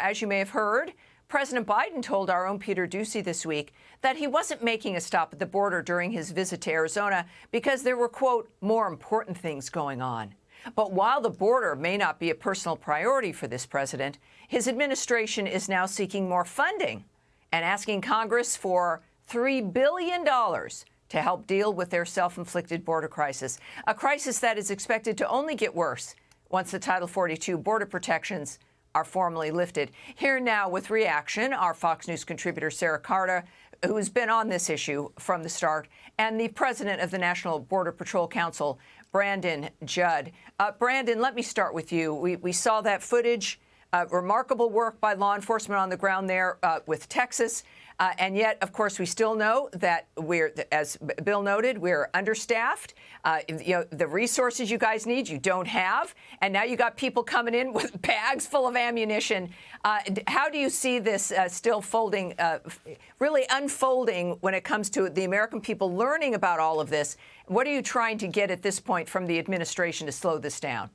as you may have heard, President Biden told our own Peter Doocy this week that he wasn't making a stop at the border during his visit to Arizona because there were, quote, more important things going on. But while the border may not be a personal priority for this president, his administration is now seeking more funding and asking Congress for $3 billion to help deal with their self-inflicted border crisis, a crisis that is expected to only get worse once the Title 42 border protections are formally lifted. Here now with reaction, our Fox News contributor Sara Carter, who's been on this issue from the start, and the president of the National Border Patrol Council, Brandon Judd. Brandon, let me start with you. We saw that footage, remarkable work by law enforcement on the ground there with Texas. And yet, of course, we still know that we're, as Bill noted, we're understaffed. The resources you guys need, you don't have. And now you got people coming in with bags full of ammunition. How do you see this still folding, really unfolding when it comes to the American people learning about all of this? What are you trying to get at this point from the administration to slow this down?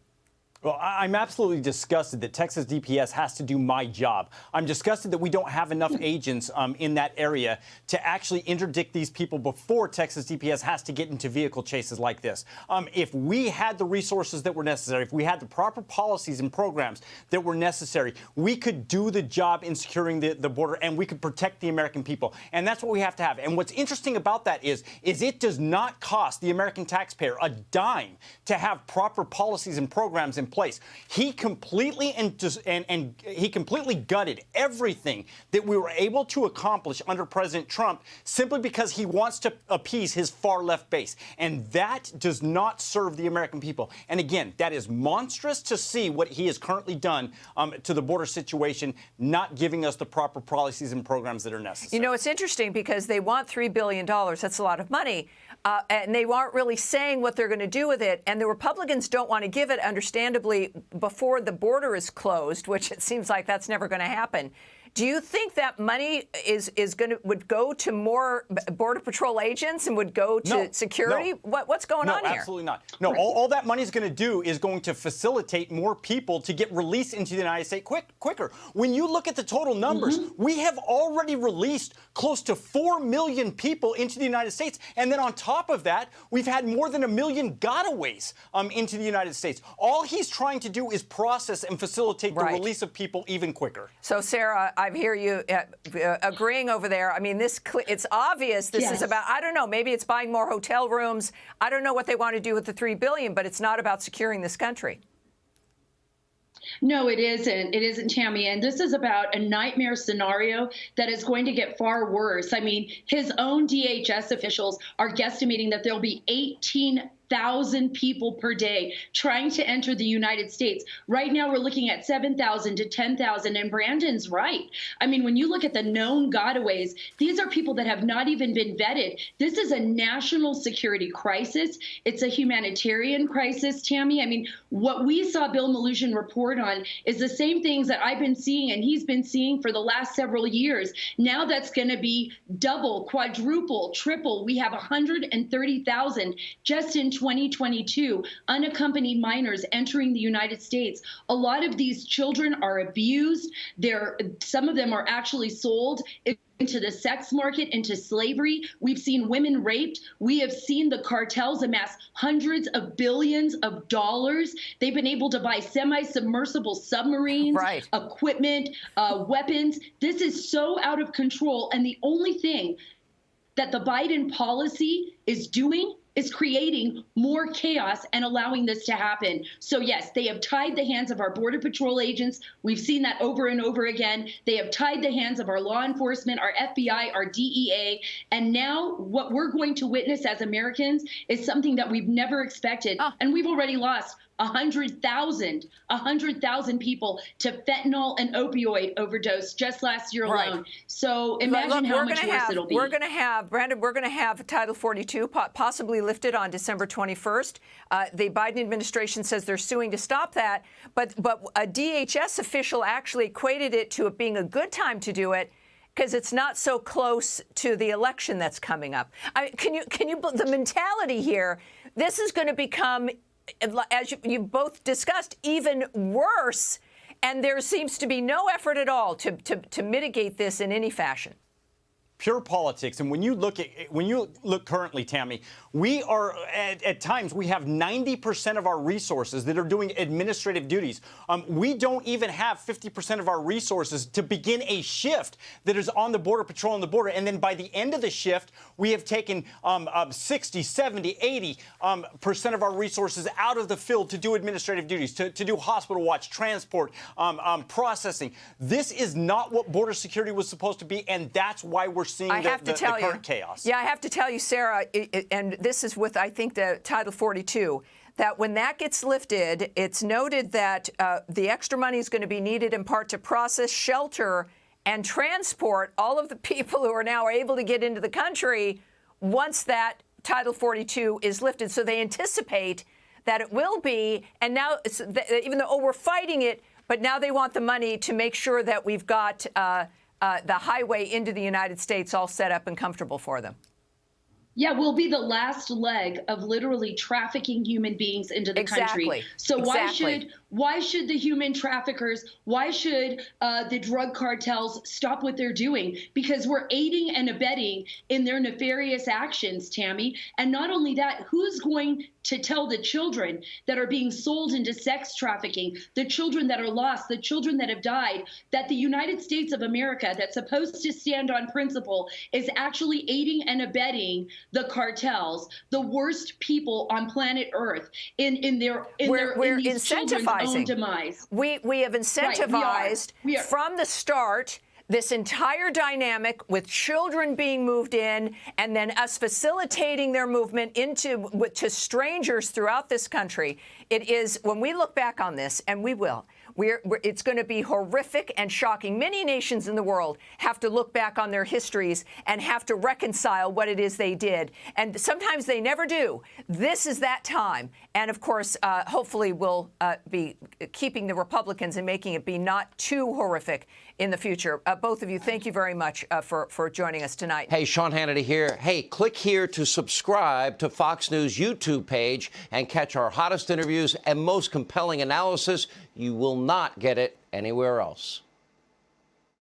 Well, I'm absolutely disgusted that Texas DPS has to do my job. I'm disgusted that we don't have enough agents in that area to actually interdict these people before Texas DPS has to get into vehicle chases like this. If we had the resources that were necessary, if we had the proper policies and programs that were necessary, we could do the job in securing the border and we could protect the American people. And that's what we have to have. And what's interesting about that is it does not cost the American taxpayer a dime to have proper policies and programs in place. He completely he completely gutted everything that we were able to accomplish under President Trump simply because he wants to appease his far left base. And that does not serve the American people. And again, that is monstrous to see what he has currently done to the border situation, not giving us the proper policies and programs that are necessary. You know, it's interesting because they want $3 billion. That's a lot of money. And they aren't really saying what they're going to do with it. And the Republicans don't want to give it, understandably, before the border is closed, which it seems like that's never going to happen. Do you think that money would go to more Border Patrol agents and would go to security? No. What's going on here? No, absolutely not. No, all that money is going to do is going to facilitate more people to get released into the United States quicker. When you look at the total numbers, we have already released close to 4 million people into the United States. And then on top of that, we've had more than 1 million gotaways into the United States. All he's trying to do is process and facilitate the release of people even quicker. So, Sarah, I hear you agreeing over there. I mean, it's obvious this is about, I don't know, maybe it's buying more hotel rooms. I don't know what they want to do with the $3 billion, but it's not about securing this country. No, it isn't. It isn't, Tammy. And this is about a nightmare scenario that is going to get far worse. I mean, his own DHS officials are guesstimating that there'll be 18,000 people per day trying to enter the United States. Right now, we're looking at 7,000 to 10,000. And Brandon's right. I mean, when you look at the known gotaways, these are people that have not even been vetted. This is a national security crisis. It's a humanitarian crisis, Tammy. I mean, what we saw Bill Melugin report on is the same things that I've been seeing and he's been seeing for the last several years. Now that's going to be double, quadruple, triple. We have 130,000 just in 2022 unaccompanied minors entering the United States. A lot of these children are abused. Some of them are actually sold into the sex market, into slavery. We've seen women raped. We have seen the cartels amass hundreds of billions of dollars. They've been able to buy semi-submersible submarines, equipment, weapons. This is so out of control. And the only thing that the Biden policy is doing is creating more chaos and allowing this to happen. So yes, they have tied the hands of our Border Patrol agents. We've seen that over and over again. They have tied the hands of our law enforcement, our FBI, our DEA. And now what we're going to witness as Americans is something that we've never expected. And we've already lost 100,000 people to fentanyl and opioid overdose just last year alone. So imagine how much worse it'll be. Brandon, we're going to have Title 42 possibly lifted on December 21st. The Biden administration says they're suing to stop that. But a DHS official actually equated it to it being a good time to do it because it's not so close to the election that's coming up. The mentality here, this is going to become, as you both discussed, even worse and there seems to be no effort at all to mitigate this in any fashion. Pure politics. And when you look currently, Tammy, we are at times we have 90% of our resources that are doing administrative duties. We don't even have 50% of our resources to begin a shift that is on the border, patrolling the border. And then by the end of the shift, we have taken 60, 70, 80% of our resources out of the field to do administrative duties, to do hospital watch, transport, processing. This is not what border security was supposed to be, and that's why we're seeing the current chaos. Yeah, I have to tell you, Sarah, and this is with, I think, the Title 42, that when that gets lifted, it's noted that the extra money is going to be needed in part to process, shelter, and transport all of the people who are now able to get into the country once that Title 42 is lifted. So they anticipate that it will be, and now, even though, we're fighting it, but now they want the money to make sure that we've got the highway into the United States all set up and comfortable for them. Yeah, we'll be the last leg of literally trafficking human beings into the country. So why should the human traffickers, why should the drug cartels stop what they're doing? Because we're aiding and abetting in their nefarious actions, Tammy. And not only that, who's going to tell the children that are being sold into sex trafficking, the children that are lost, the children that have died, that the United States of America, that's supposed to stand on principle, is actually aiding and abetting the cartels, the worst people on planet Earth, in their these children's own demise. We have incentivized from the start this entire dynamic with children being moved in and then us facilitating their movement to strangers throughout this country. It is, when we look back on this, and we will, it's going to be horrific and shocking. Many nations in the world have to look back on their histories and have to reconcile what it is they did. And sometimes they never do. This is that time. And of course, hopefully we'll be keeping the Republicans and making it be not too horrific in the future. Both of you, thank you very much for joining us tonight. Hey, Sean Hannity here. Hey, click here to subscribe to Fox News YouTube page and catch our hottest interviews and most compelling analysis. You will not get it anywhere else.